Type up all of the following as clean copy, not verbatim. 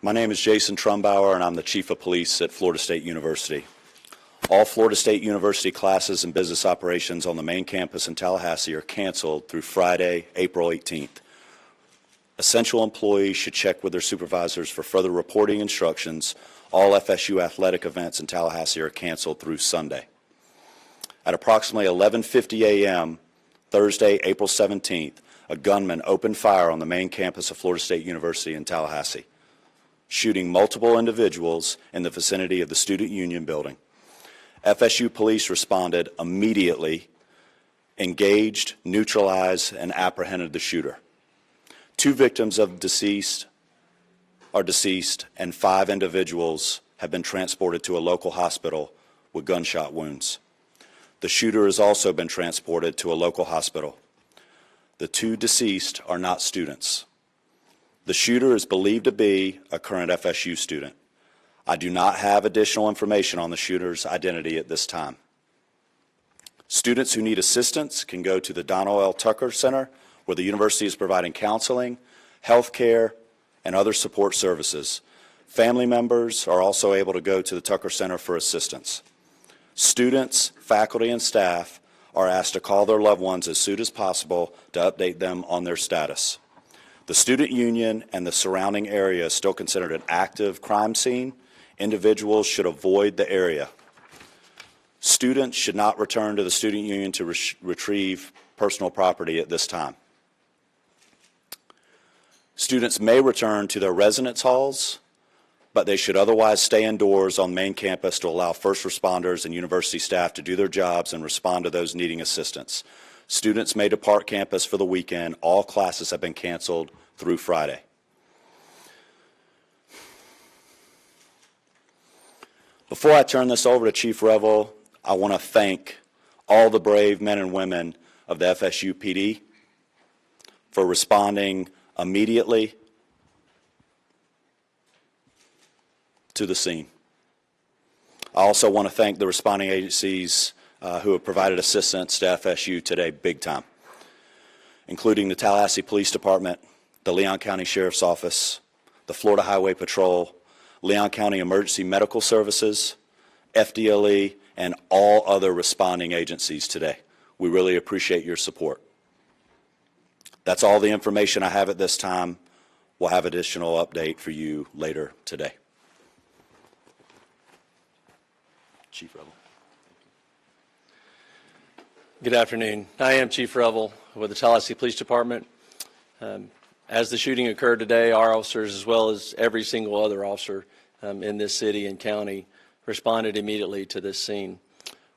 My name is Jason Trumbauer, and I'm the Chief of Police at Florida State University. All Florida State University classes and business operations on the main campus in Tallahassee are canceled through Friday, April 18th. Essential employees should check with their supervisors for further reporting instructions. All FSU athletic events in Tallahassee are canceled through Sunday. At approximately 11:50 a.m. Thursday, April 17th, a gunman opened fire on the main campus of Florida State University in Tallahassee, shooting multiple individuals in the vicinity of the Student Union building. FSU police responded immediately, engaged, neutralized, and apprehended the shooter. 2 victims are deceased, and 5 individuals have been transported to a local hospital with gunshot wounds. The shooter has also been transported to a local hospital. The 2 deceased are not students. The shooter is believed to be a current FSU student. I do not have additional information on the shooter's identity at this time. Students who need assistance can go to the Donald L. Tucker Center, where the university is providing counseling, health care, and other support services. Family members are also able to go to the Tucker Center for assistance. Students, faculty, and staff are asked to call their loved ones as soon as possible to update them on their status. The student union and the surrounding area is still considered an active crime scene. Individuals should avoid the area. Students should not return to the student union to retrieve personal property at this time. Students may return to their residence halls, but they should otherwise stay indoors on main campus to allow first responders and university staff to do their jobs and respond to those needing assistance. Students may depart campus for the weekend. All classes have been canceled through Friday. Before I turn this over to Chief Revel, I want to thank all the brave men and women of the FSU PD for responding immediately to the scene. I also want to thank the responding agencies who have provided assistance to FSU today big time, including the Tallahassee Police Department, the Leon County Sheriff's Office, the Florida Highway Patrol, Leon County Emergency Medical Services, FDLE, and all other responding agencies today. We really appreciate your support. That's all the information I have at this time. We'll have additional update for you later today. Chief Revel. Good afternoon. I am Chief Revel with the Tallahassee Police Department. As the shooting occurred today, our officers, as well as every single other officer in this city and county, responded immediately to this scene.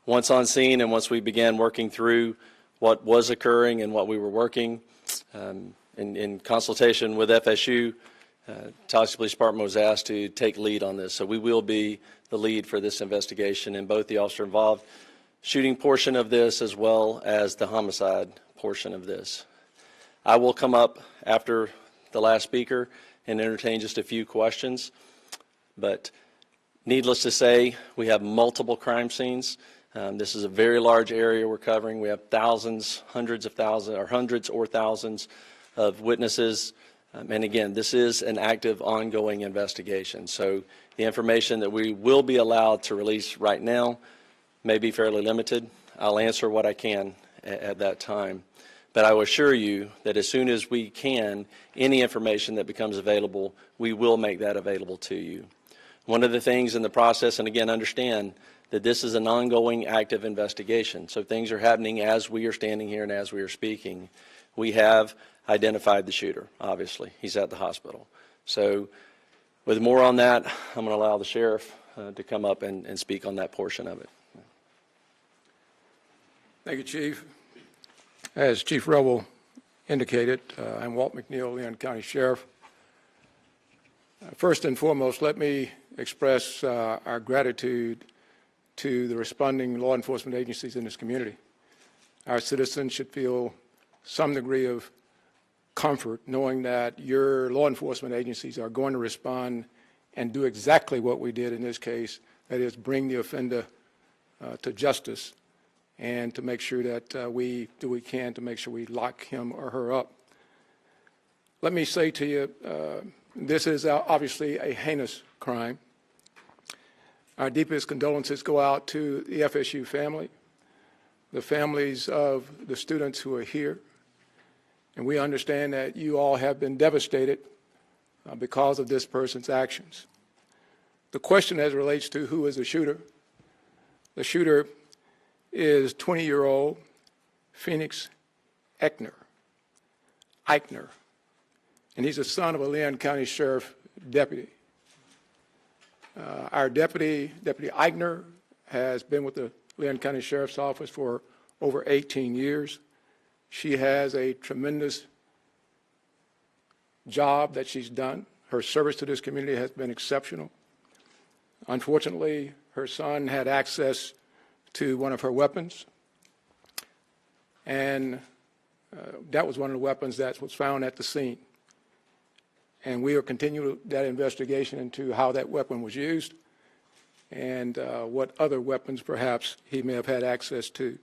Once on scene and once we began working through what was occurring and what we were working, in consultation with FSU, Tallahassee Police Department was asked to take lead on this. So we will be the lead for this investigation in both the officer involved shooting portion of this as well as the homicide portion of this. I will come up after the last speaker and entertain just a few questions, but needless to say, we have multiple crime scenes. This is a very large area we're covering. We have thousands, hundreds or thousands of witnesses. And again, this is an active, ongoing investigation. So the information that we will be allowed to release right now may be fairly limited. I'll answer what I can at that time. But I will assure you that as soon as we can, any information that becomes available, we will make that available to you. One of the things in the process, and again, understand that this is an ongoing active investigation. So things are happening as we are standing here and as we are speaking. We have identified the shooter, obviously. He's at the hospital. So with more on that, I'm going to allow the sheriff to come up and speak on that portion of it. Thank you, Chief. As Chief Revel indicated, I'm Walt McNeil, Leon County Sheriff. First and foremost, let me express our gratitude to the responding law enforcement agencies in this community. Our citizens should feel some degree of comfort knowing that your law enforcement agencies are going to respond and do exactly what we did in this case, that is bring the offender to justice and to make sure that we do what we can to make sure we lock him or her up. Let me say to you, This is obviously a heinous crime. Our deepest condolences go out to the FSU family, the families of the students who are here, and we understand that you all have been devastated because of this person's actions. The question as it relates to who is the shooter is 20-year-old Phoenix Eichner, and he's the son of a Leon County Sheriff deputy. Our Deputy Eichner, has been with the Leon County Sheriff's Office for over 18 years. She has a tremendous job that she's done. Her service to this community has been exceptional. Unfortunately, her son had access to one of her weapons, and that was one of the weapons that was found at the scene. And we are continuing that investigation into how that weapon was used and what other weapons perhaps he may have had access to.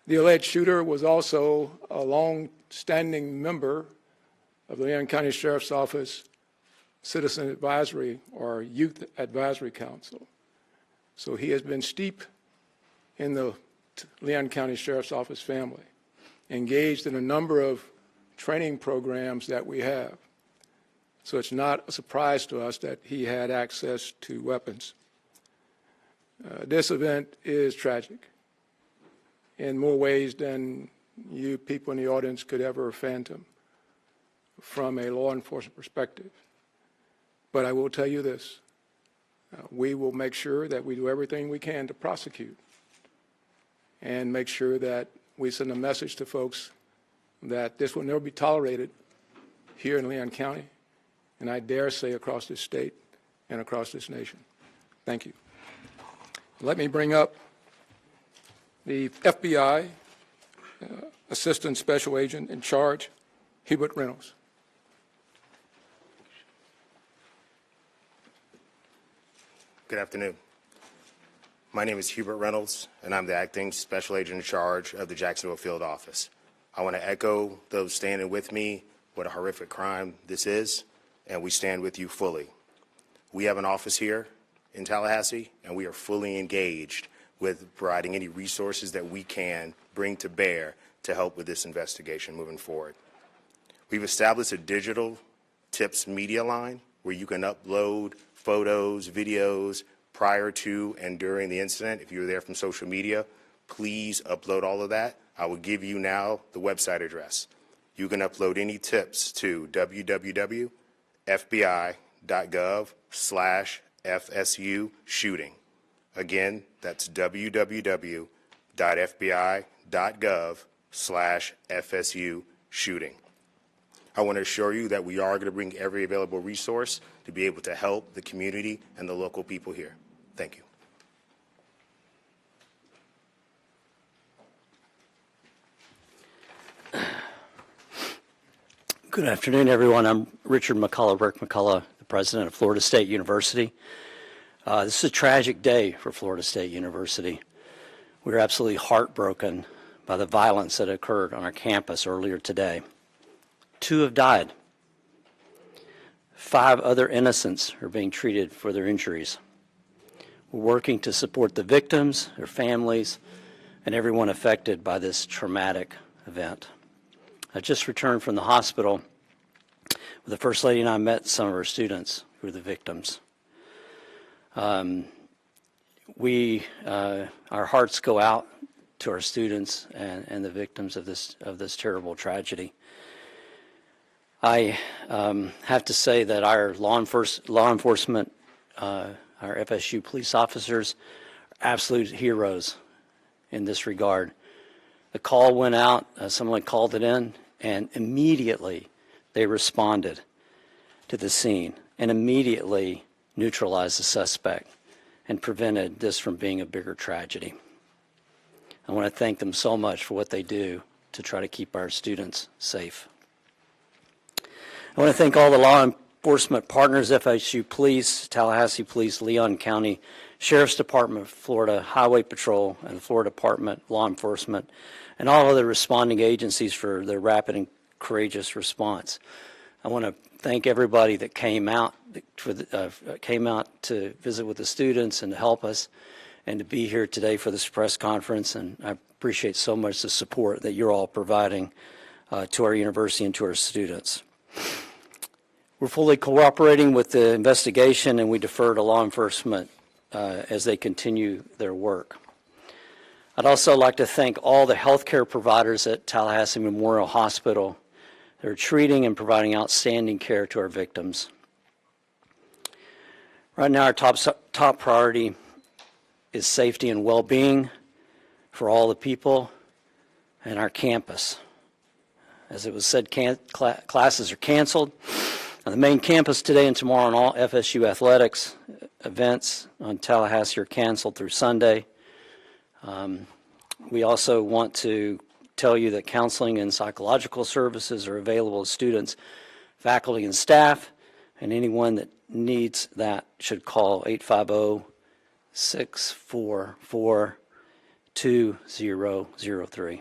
The alleged shooter was also a long-standing member of the Leon County Sheriff's Office Citizen Advisory or Youth Advisory Council. So he has been steeped in the Leon County Sheriff's Office family, engaged in a number of training programs that we have. So it's not a surprise to us that he had access to weapons. This event is tragic in more ways than you people in the audience could ever fathom from a law enforcement perspective. But I will tell you this, we will make sure that we do everything we can to prosecute and make sure that we send a message to folks that this will never be tolerated here in Leon County, and I dare say across this state and across this nation. Thank you. Let me bring up the FBI Assistant Special Agent in charge, Hubert Reynolds. Good afternoon. My name is Hubert Reynolds, and I'm the Acting Special Agent in charge of the Jacksonville Field Office. I want to echo those standing with me what a horrific crime this is, and we stand with you fully. We have an office here in Tallahassee, and we are fully engaged with providing any resources that we can bring to bear to help with this investigation moving forward. We've established a digital tips media line where you can upload photos, videos prior to and during the incident. If you were there from social media, please upload all of that. I will give you now the website address. You can upload any tips to www.fbi.gov/FSU shooting. Again, that's www.fbi.gov/FSU shooting. I want to assure you that we are going to bring every available resource to be able to help the community and the local people here. Thank you. Good afternoon, everyone. I'm Richard McCullough, Rick McCullough, the president of Florida State University. This is a tragic day for Florida State University. We're absolutely heartbroken by the violence that occurred on our campus earlier today. 2 have died. 5 other innocents are being treated for their injuries. We're working to support the victims, their families, and everyone affected by this traumatic event. I just returned from the hospital where the First Lady and I met some of our students who are the victims. Our hearts go out to our students and the victims of this terrible tragedy. I have to say that our law enforcement, our FSU police officers, are absolute heroes in this regard. The call went out, someone called it in, and immediately they responded to the scene and immediately neutralized the suspect and prevented this from being a bigger tragedy. I want to thank them so much for what they do to try to keep our students safe. I want to thank all the law enforcement partners, FSU Police, Tallahassee Police, Leon County Sheriff's Department, Florida Highway Patrol, and the Florida Department of Law Enforcement, and all other responding agencies for their rapid and courageous response. I want to thank everybody that came out to visit with the students and to help us and to be here today for this press conference. And I appreciate so much the support that you're all providing to our university and to our students. We're fully cooperating with the investigation, and we defer to law enforcement as they continue their work. I'd also like to thank all the healthcare providers at Tallahassee Memorial Hospital that are treating and providing outstanding care to our victims. Right now, our top priority is safety and well-being for all the people and our campus. As it was said, classes are canceled on the main campus today and tomorrow, and all FSU athletics events on Tallahassee are canceled through Sunday. We also want to tell you that counseling and psychological services are available to students, faculty, and staff, and anyone that needs that should call 850-644-2003.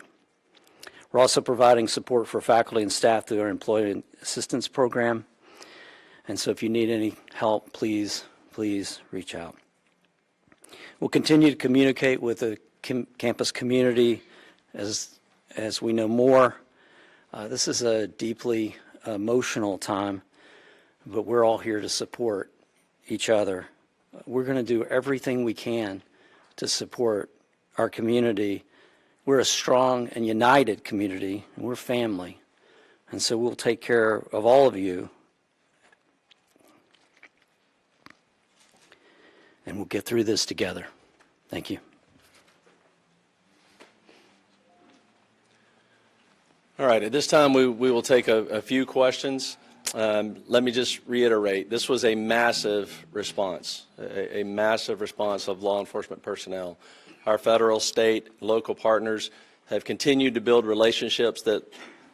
We're also providing support for faculty and staff through our Employee Assistance Program. And so if you need any help, please reach out. We'll continue to communicate with the campus community as we know more. This is a deeply emotional time, but we're all here to support each other. We're going to do everything we can to support our community. We're a strong and united community, and we're family. And so we'll take care of all of you. And we'll get through this together. Thank you. All right, at this time we will take a few questions. Let me just reiterate, this was a massive response, a massive response of law enforcement personnel. Our federal, state, local partners have continued to build relationships that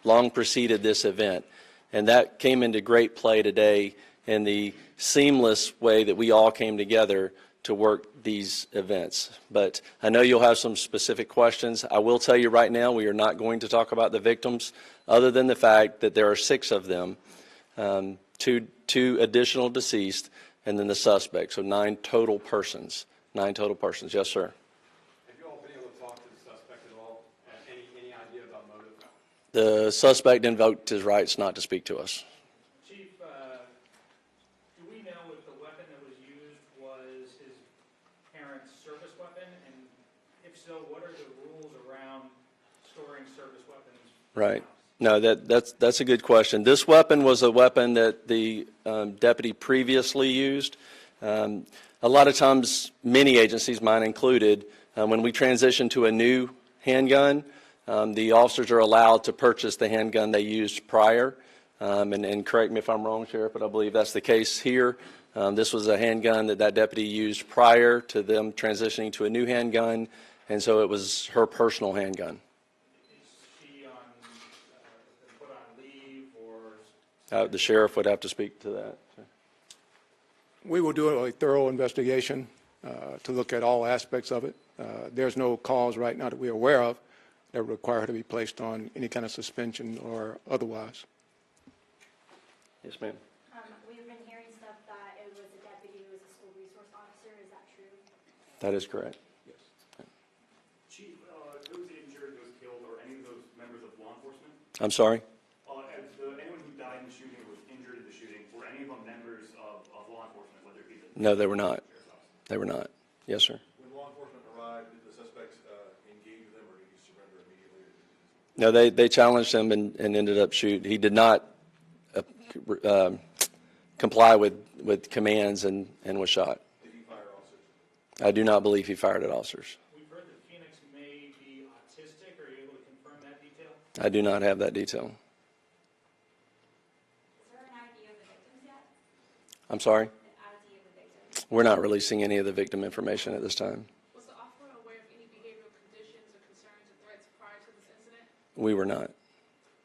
long preceded this event, and that came into great play today in the seamless way that we all came together to work these events. But I know you'll have some specific questions. I will tell you right now, we are not going to talk about the victims other than the fact that there are 6 of them, two additional deceased, and then the suspect, so 9 total persons. 9 total persons. Yes, sir. Have you all been able to talk to the suspect at all? Any idea about motive? The suspect invoked his rights not to speak to us. Chief, do we know if the weapon that was used was his parents' service weapon? And if so, what are the rules around storing service weapons? Right. No, that's a good question. This weapon was a weapon that the deputy previously used. A lot of times, many agencies, mine included, when we transition to a new handgun, the officers are allowed to purchase the handgun they used prior. And correct me if I'm wrong, Sheriff, but I believe that's the case here. This was a handgun that deputy used prior to them transitioning to a new handgun, and so it was her personal handgun. The sheriff would have to speak to that. We will do a thorough investigation to look at all aspects of it. There's no cause right now that we're aware of that would require her to be placed on any kind of suspension or otherwise. Yes, ma'am. We've been hearing stuff that it was a deputy who was a school resource officer. Is that true? That is correct. Yes. Chief, those injured, those killed, or any of those members of law enforcement? I'm sorry? Anyone who died in the shooting or was injured in the shooting, were any of them members of law enforcement, whether it be the No, they were not. They were not. Yes, sir. When law enforcement arrived, did the suspects engage with them, or did he surrender immediately? No, they challenged him and ended up shooting. He did not comply with commands and was shot. Did he fire officers? I do not believe he fired at officers. We've heard that Phoenix may be autistic. Are you able to confirm that detail? I do not have that detail. Is there an ID of the victims yet? I'm sorry? The ID of the victims? We're not releasing any of the victim information at this time. Was the officer aware of any behavioral conditions or concerns or threats prior to this incident? We were not.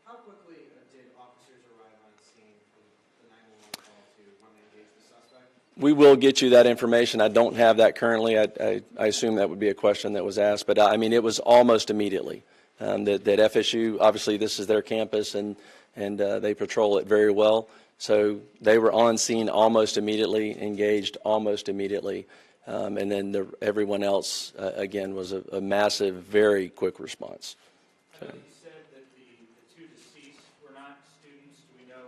How quickly did officers arrive on scene from the 911 call to when they engaged the suspect? We will get you that information. I don't have that currently. I assume that would be a question that was asked, but I mean, it was almost immediately. that FSU, obviously this is their campus, and they patrol it very well. So they were on scene almost immediately, engaged almost immediately. And then everyone else, again, was a massive, very quick response. I know you said that the two deceased were not students. Do we know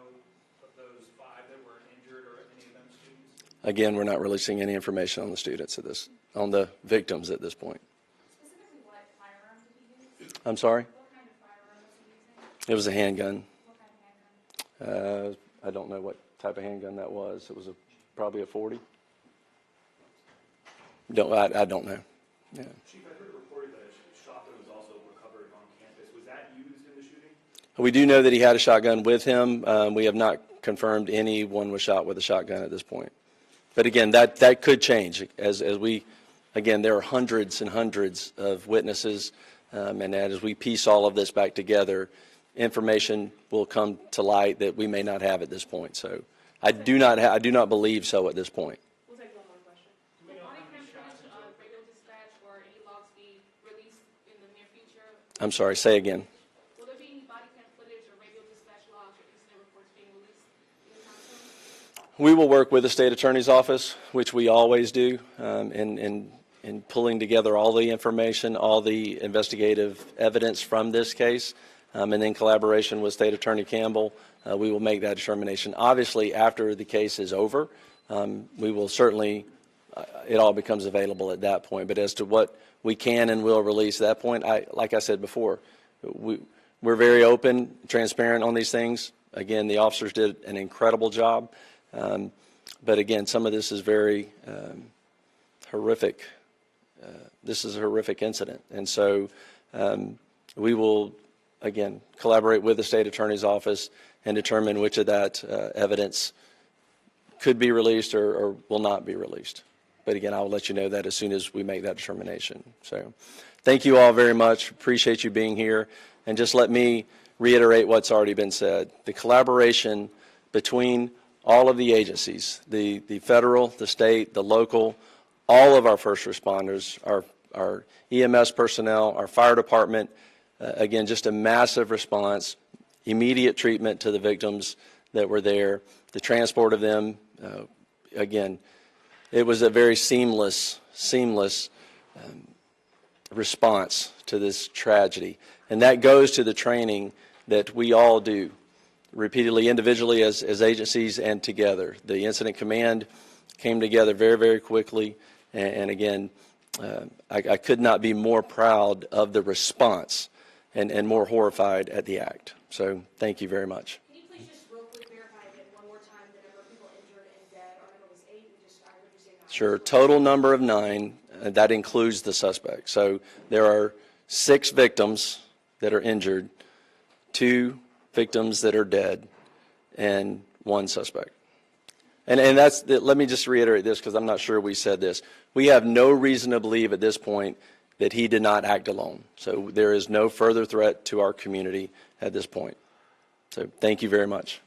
of those 5 that were injured or any of them students? Again, we're not releasing any information on the students on the victims at this point. Specifically, what firearm did he use? I'm sorry? What kind of firearm was he using? It was a handgun. What kind of handgun? I don't know what type of handgun that was. It was probably a 40. I don't know. Yeah. Chief, I heard a report that a shotgun was also recovered on campus. Was that used in the shooting? We do know that he had a shotgun with him. We have not confirmed anyone was shot with a shotgun at this point. But again, that could change as we, again, there are hundreds and hundreds of witnesses, and as we piece all of this back together, information will come to light that we may not have at this point. So I do not believe so at this point. We'll take one more question. Will body cam footage of radio dispatch or any logs be released in the near future? I'm sorry, say again. Will there be any body cam footage or radio dispatch logs or incident reports being released anytime soon? We will work with the state attorney's office, which we always do, in pulling together all the information, all the investigative evidence from this case, and in collaboration with State Attorney Campbell, we will make that determination. Obviously, after the case is over, we will certainly, it all becomes available at that point. But as to what we can and will release at that point, like I said before, we're very open, transparent on these things. Again, the officers did an incredible job. But again, some of this is very horrific. This is a horrific incident. And so we will, again, collaborate with the state attorney's office and determine which of that evidence could be released or will not be released. But again, I will let you know that as soon as we make that determination. So thank you all very much. Appreciate you being here. And just let me reiterate what's already been said. The collaboration between all of the agencies, the federal, the state, the local, all of our first responders, our EMS personnel, our fire department, again, just a massive response, immediate treatment to the victims that were there, the transport of them. Again, it was a very seamless response to this tragedy. And that goes to the training that we all do repeatedly, individually as agencies and together. The incident command came together very, very quickly. And again, I could not be more proud of the response and more horrified at the act. So thank you very much. Can you please just real quick verify again one more time the number of people injured and dead? Our number was 8. I heard you say 9. Sure. Total number of 9. That includes the suspect. So there are 6 victims that are injured, 2 victims that are dead, and 1 suspect. And let me just reiterate this because I'm not sure we said this. We have no reason to believe at this point that he did not act alone. So there is no further threat to our community at this point. So thank you very much.